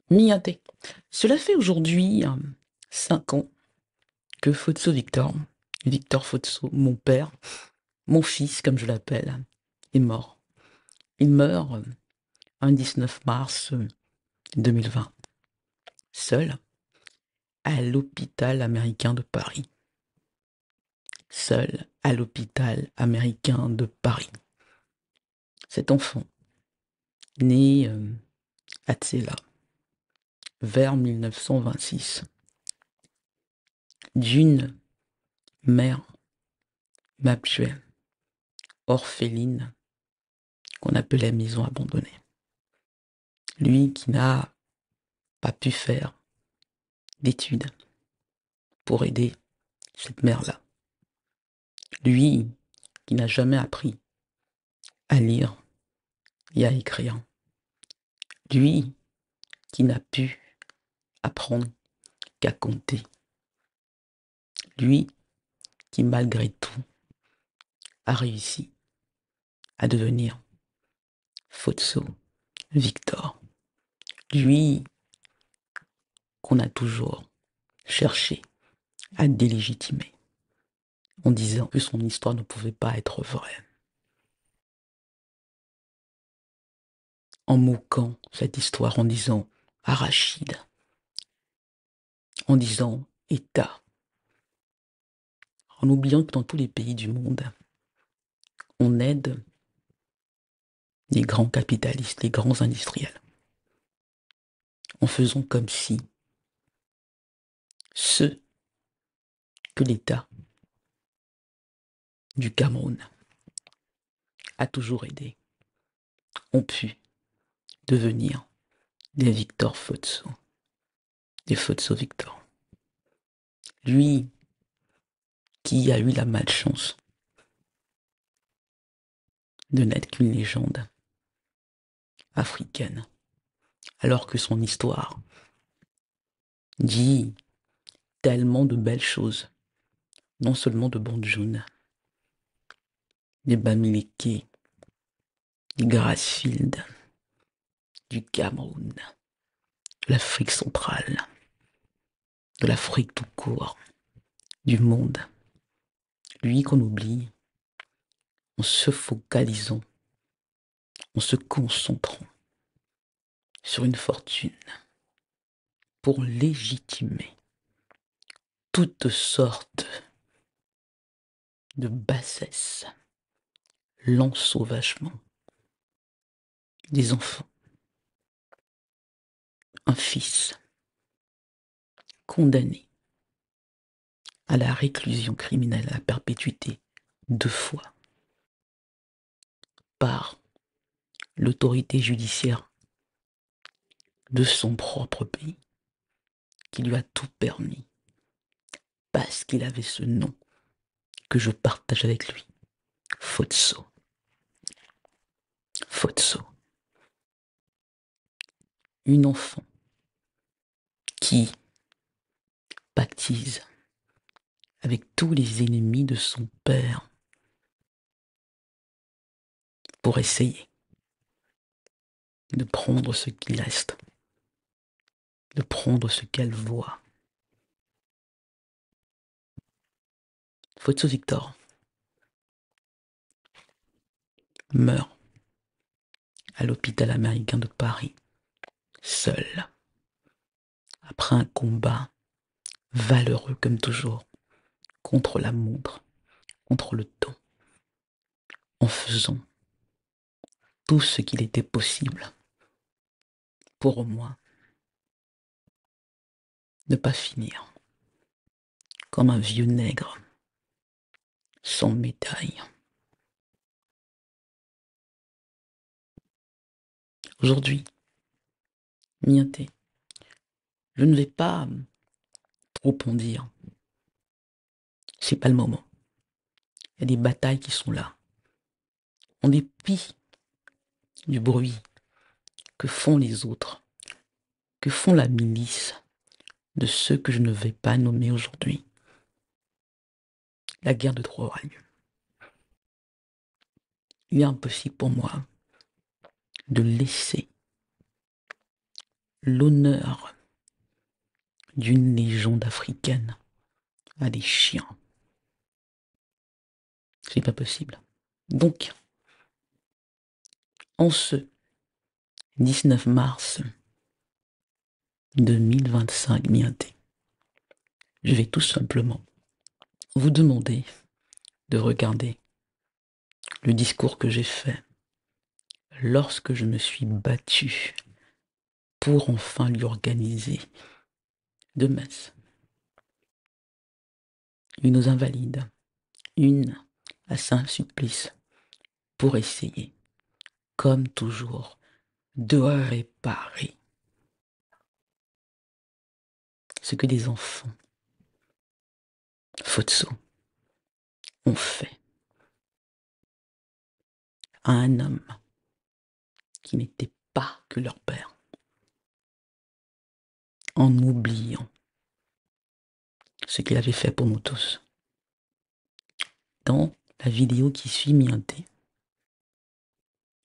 Miaté. Cela fait aujourd'hui 5 ans que Fotso Victor, Victor Fotso, mon père, mon fils comme je l'appelle, est mort. Il meurt un 19 mars 2020, seul à l'hôpital américain de Paris. Seul à l'hôpital américain de Paris. Cet enfant, né à Tsela, vers 1926, d'une mère m'abjuelle, orpheline, qu'on appelait maison abandonnée. Lui qui n'a pas pu faire d'études pour aider cette mère-là. Lui qui n'a jamais appris à lire et à écrire. Lui qui n'a pu apprendre qu'à compter. Lui qui, malgré tout, a réussi à devenir Fotso Victor. Lui qu'on a toujours cherché à délégitimer en disant que son histoire ne pouvait pas être vraie. En moquant cette histoire, en disant arachide, en disant État, en oubliant que dans tous les pays du monde, on aide les grands capitalistes, les grands industriels, en faisant comme si ceux que l'État du Cameroun a toujours aidés ont pu devenir des Victor Fotso, des Fotso Victor. Lui qui a eu la malchance de n'être qu'une légende africaine, alors que son histoire dit tellement de belles choses, non seulement de Banjoun, des Bamileke, du Grassfield, du Cameroun, de l'Afrique centrale, de l'Afrique tout court, du monde. Lui qu'on oublie en se focalisant, en se concentrant sur une fortune pour légitimer toutes sortes de bassesse, l'ensauvagement des enfants. Un fils condamné à la réclusion criminelle à perpétuité 2 fois par l'autorité judiciaire de son propre pays, qui lui a tout permis parce qu'il avait ce nom que je partage avec lui. Fotso. Fotso. Une enfant qui pactise avec tous les ennemis de son père pour essayer de prendre ce qu'il reste, de prendre ce qu'elle voit. Fotso Victor meurt à l'hôpital américain de Paris, seul, après un combat valeureux comme toujours, contre la montre, contre le temps, en faisant tout ce qu'il était possible pour au moins ne pas finir comme un vieux nègre sans médaille. Aujourd'hui, Miaté, je ne vais pas trop en dire. C'est pas le moment. Il y a des batailles qui sont là. En dépit du bruit que font les autres, que font la milice de ceux que je ne vais pas nommer aujourd'hui, la guerre de Troie aura lieu. Il est impossible pour moi de laisser l'honneur d'une légende africaine à des chiens. C'est pas possible. Donc, en ce 19 mars 2025 mienté, je vais tout simplement vous demander de regarder le discours que j'ai fait lorsque je me suis battu pour enfin lui organiser deux messes. Une aux Invalides, une à Saint-Sulpice, pour essayer, comme toujours, de réparer ce que des enfants, Fotso, ont fait à un homme qui n'était pas que leur père, en oubliant ce qu'il avait fait pour nous tous. Dans la vidéo qui suit mientée,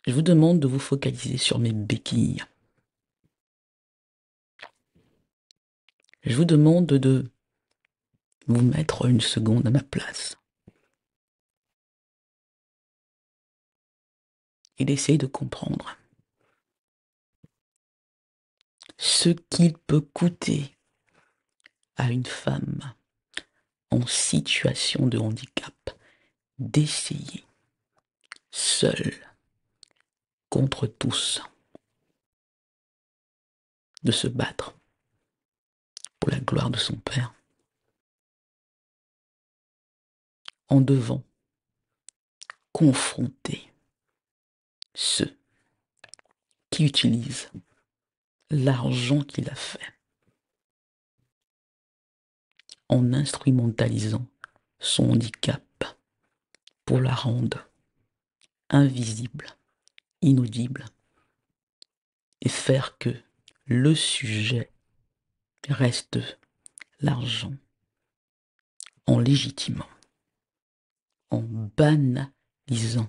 je vous demande de vous focaliser sur mes béquilles. Je vous demande de vous mettre une seconde à ma place et d'essayer de comprendre ce qu'il peut coûter à une femme en situation de handicap d'essayer, seule, contre tous, de se battre pour la gloire de son père, en devant confronter ceux qui utilisent l'argent qu'il a fait en instrumentalisant son handicap pour la rendre invisible, inaudible, et faire que le sujet reste l'argent, en légitimant, en banalisant,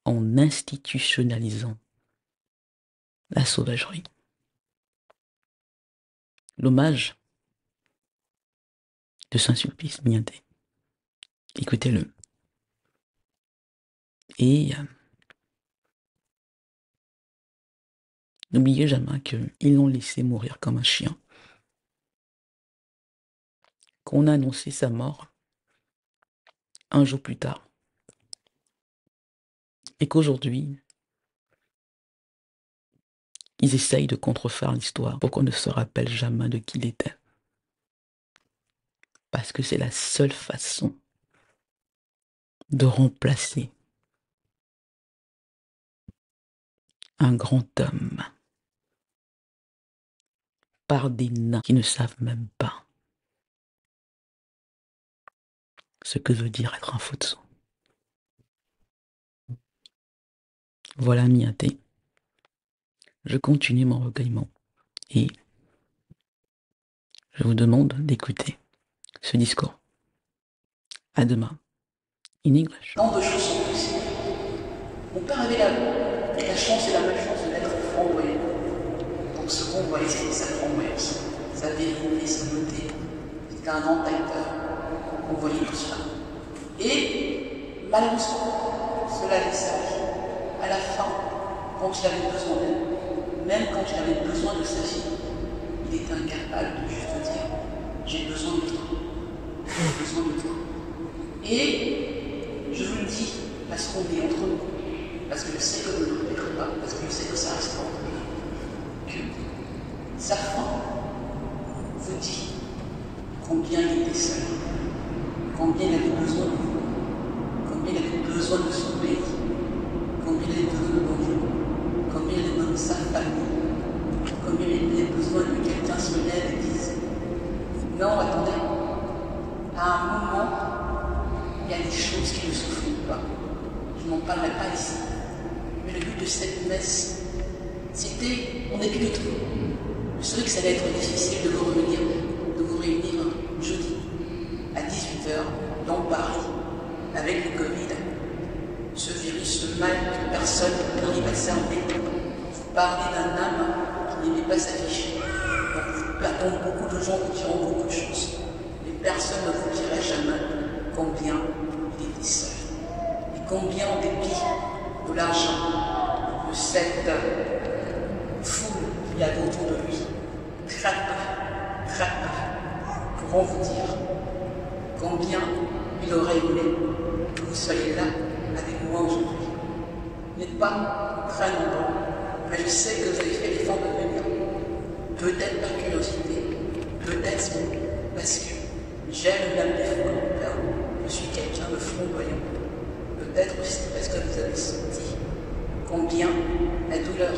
en institutionnalisant la sauvagerie. L'hommage de Saint-Sulpice mienté. Écoutez-le. Et n'oubliez jamais qu'ils l'ont laissé mourir comme un chien. Qu'on a annoncé sa mort un jour plus tard. Et qu'aujourd'hui, ils essayent de contrefaire l'histoire pour qu'on ne se rappelle jamais de qui il était. Parce que c'est la seule façon de remplacer un grand homme par des nains qui ne savent même pas ce que veut dire être un Fotso. Voilà miaté. Je continue mon recueillement et je vous demande d'écouter ce discours. À demain. In English. Tant de choses sont possibles. Mon père avait la chance et la malchance de naître flamboyant. Donc ce qu'on voyait, c'était sa flamboyance, sa vérité, sa beauté. C'était un grand acteur. On voyait tout cela. Et malheureusement, cela laissait à la fin, quand il avait besoin d'elle, même quand il avait besoin de sa fille, il était incapable de juste dire « j'ai besoin de toi, j'ai besoin de toi ». Et je vous le dis, parce qu'on est entre nous, parce que je sais que vous ne le répéterez pas, parce que je sais que ça reste entre nous, que sa fin vous dit combien il était seul, combien il avait besoin de vous, combien il avait besoin de son pays, combien il avait besoin de vous, combien il avait besoin de sa famille, combien il avait besoin que quelqu'un se lève et dise « Non, attendez, à un moment, il y a des choses qui ne se font pas. Je n'en parlerai pas ici. Mais le but de cette messe, c'était, on était de tout. Je savais que ça allait être difficile de vous réunir jeudi à 18h dans Paris avec le Covid, ce virus, ce mal que personne n'en y passait en tête. Vous parlez d'un âme qui n'aimait pas pas s'afficher. Donc, perdons beaucoup de gens qui diront beaucoup de choses. Mais personne ne vous dira jamais combien il était seul. Et combien, en dépit de l'argent, de cette foule qu'il y avait autour de lui, très peu, pourront vous dire combien il aurait aimé que vous soyez là avec moi aujourd'hui. Vous n'êtes pas très nombreux, mais je sais que vous avez fait l'effort de venir. Peut-être par curiosité, peut-être parce que j'aime même les fous comme père. Je suis quelqu'un de flamboyant. Peut-être aussi parce que vous avez senti combien la douleur,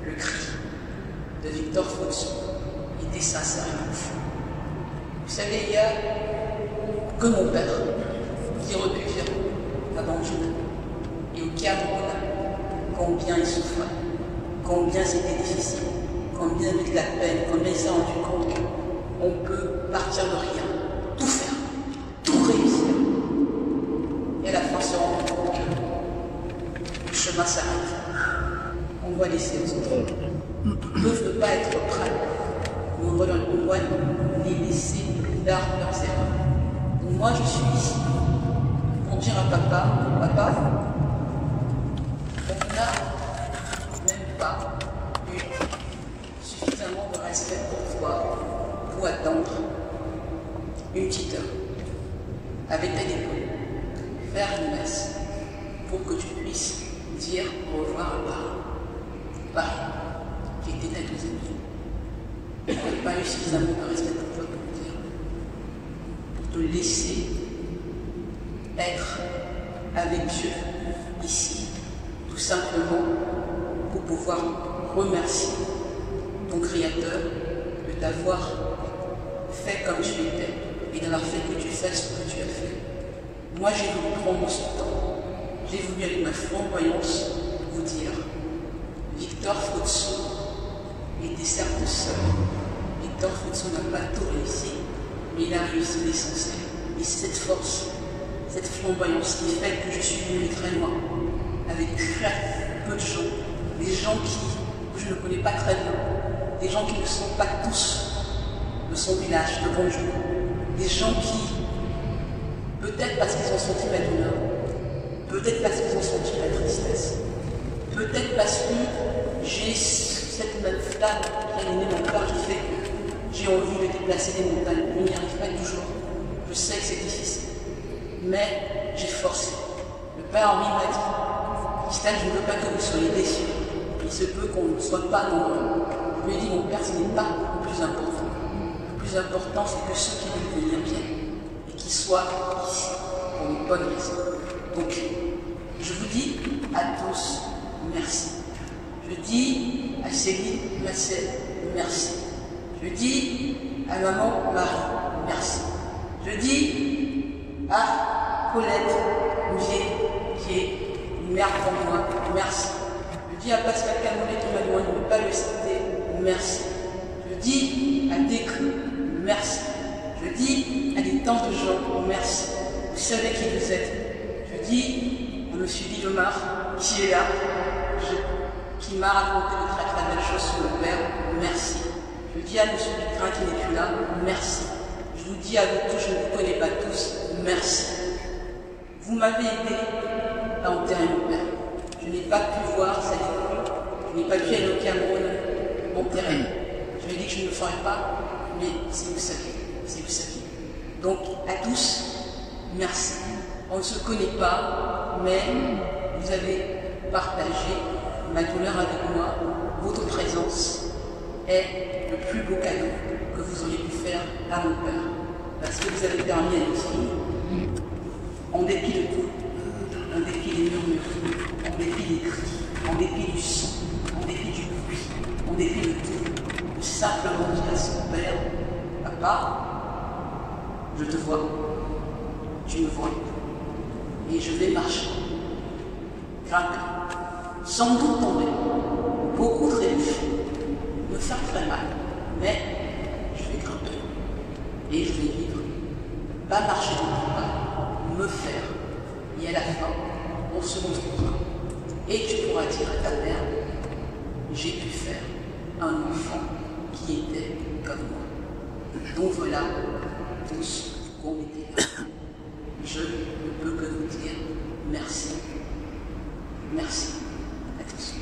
le cri de Victor Fox était sincèrement fou. Vous savez, il y a que mon père qui aurait pu dire à Banjou et au Cameroun combien il souffrait, combien c'était difficile, combien il avait de la peine, combien il s'est rendu compte qu'on peut partir de rien, tout faire, tout réussir. Et à la fin se rendre compte que le chemin s'arrête. On doit laisser les autres. Ils peuvent ne pas être prêts. On doit les laisser faire leurs erreurs. Donc moi je suis ici pour dire à papa, on n'a même pas eu suffisamment de respect pour toi pour attendre une petite heure avec ta épaule, faire une messe pour que tu puisses dire au revoir à Paris, qui était ta deuxième vie. Je n'ai pas eu suffisamment de respect pour toi pour te dire, pour te laisser être avec Dieu ici, tout simplement pour pouvoir remercier ton Créateur de t'avoir fait comme tu étais et d'avoir fait que tu fasses ce que tu as fait. Moi, j'ai voulu prendre ce temps. J'ai voulu, avec ma flamboyance, vous dire Victor Foxo était certes seul. Victor Foxo n'a pas tout réussi, mais il a réussi l'essentiel. Et c'est cette force, cette flamboyance qui fait que je suis venu très loin, avec très peu de gens, des gens que je ne connais pas très bien, des gens qui ne sont pas tous de son village, de Bonjour, des gens qui, peut-être parce qu'ils ont senti ma douleur, peut-être parce qu'ils ont senti ma tristesse, peut-être parce que j'ai cette même flamme qui a animé mon cœur qui fait que j'ai envie de déplacer des montagnes. Je n'y arrive pas toujours. Je sais que c'est difficile. Mais j'ai forcé. Le Père Henri m'a dit, Christelle, je ne veux pas que vous soyez déçus. Il se peut qu'on ne soit pas nombreux. Je lui ai dit, mon Père, ce n'est pas le plus important. Le plus important, c'est que ceux qui veulent venir viennent et qu'ils soient ici pour une bonne raison. Donc, je vous dis à tous, merci. Je dis à Céline, merci. Je dis à maman Marie, merci. Je dis à Paulette Mouvier, qui est une mère pour moi, merci. Je dis à Pascal Camolet qui m'a demandé de ne pas le citer, merci. Je dis à Décru, merci. Je dis à des tas de gens, merci. Vous savez qui vous êtes. Je dis à M. Guillomard, qui est là, qui m'a raconté de très très belles choses sur le Père, merci. Je dis à M. Pitrin qui n'est plus là, merci. Je vous dis à vous tous, je ne vous connais pas tous, merci. Vous m'avez aidé à enterrer mon père. Je n'ai pas pu voir sa dépouille, je n'ai pas pu aller au Cameroun m'enterrer. Je lui ai dit que je ne le ferai pas, mais c'est vous savez, c'est vous savez. Donc à tous, merci. On ne se connaît pas, mais vous avez partagé ma douleur avec moi, votre présence est le plus beau cadeau que vous auriez pu faire à mon père. Parce que vous avez permis à une fille, en dépit de tout, en dépit des murmures, en dépit des cris, en dépit du son, en dépit du bruit, en dépit de tout, de simplement dire à son père, papa, je te vois, tu me vois, et je vais marcher, grimper, sans doute tomber, beaucoup trébucher, me faire très mal, mais je vais grimper et je vais vivre, pas marcher dans le pas, me faire, et à la fin, on se retrouvera. Et tu pourras dire à ta mère, j'ai pu faire un enfant qui était comme moi. Donc voilà, tous qu'on était là. Je ne peux que vous dire merci. Merci à tous.